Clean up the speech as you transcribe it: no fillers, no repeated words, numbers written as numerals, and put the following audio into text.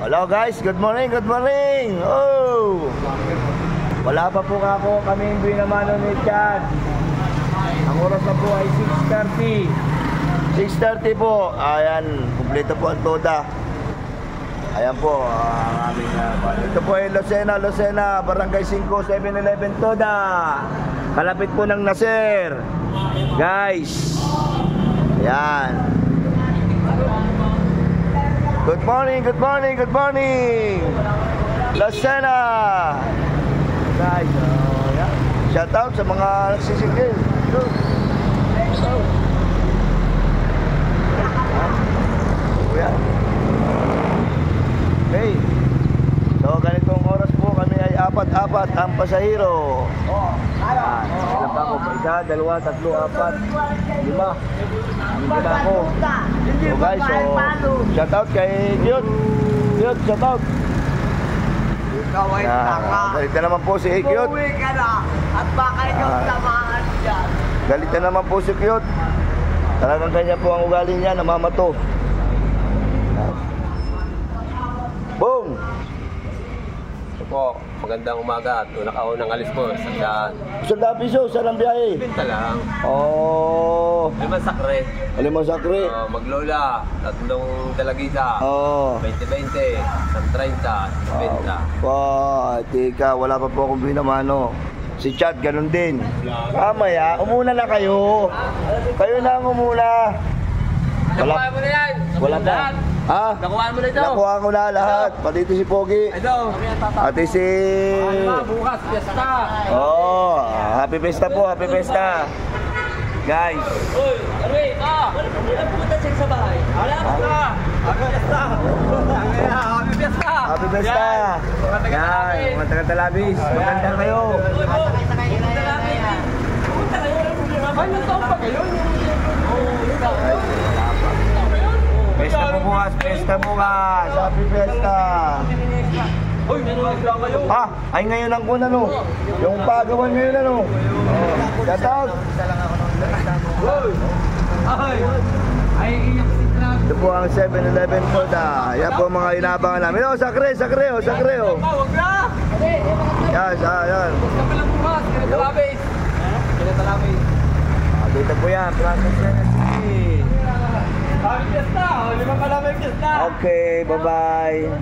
Hello guys, good morning, good morning. Oh. Wala pa po kami yung binamano ni Chad. Ang oras na po ay 6:30. 6:30 po. Ayan, kumpleto po ang toda. Ayan po, ang aming ito po ay Lucena, Barangay 5, 7-Eleven toda. Kalapit po ng Nasir. Guys. Ayan. Good morning, good morning, good morning. Lucena. Guys, yeah. Shout out sa mga nagsisigil. Okay. So ganitong oras po kami ay apat ang pasahero. Ilan ba ako? Isa, dalawa, tatlo, apat, lima. Lima ako. So guys, so shout out kay Cute. Cute, shout out. Ikaw ay tanga. Galit na naman po si Cute. Uuwi ka na at baka ikaw tamaan dyan. Galit na naman po si Cute. Talagang kanya po ang ugali niya, namamato. Boom! Ito po, magandang umaga at unang alis po, sandaan. Sandaan piso, saan ang biyahe? Binta lang. Oh. Limang sakre. Limang sakre. Maglola, tatlong dalagita. Oh. 20-20, 30, 50. Wow, tika, wala pa po akong binamano. Si Chad, ganun din. Mamaya, umuna na kayo. Kayo na ang umuna. Nakuha mo na yan. Wala pa. Ha? Nakuha mo na ito. Nakuha ko na lahat. Pati ito si Pogi. Ito. Pati si... Bukas, fiesta. Oh, happy fiesta po, happy fiesta. Guys. Uy, Arwi, pumunta siya sa bahay. Wala ka. Happy fiesta. Happy fiesta. Happy fiesta. Yan, mga taga-Talabis. Maganda kayo. Fiesta po bukas, fiesta bukas. Happy fiesta. Ah, ay ngayon ang kuna no. Yung pagawan ngayon ano. Shout out. Ito po ang 7-Eleven po da. Yan po mga inabangan namin. Oh, sakre. Yan, yan. Dito po yan, Francis City. Okay, bye-bye.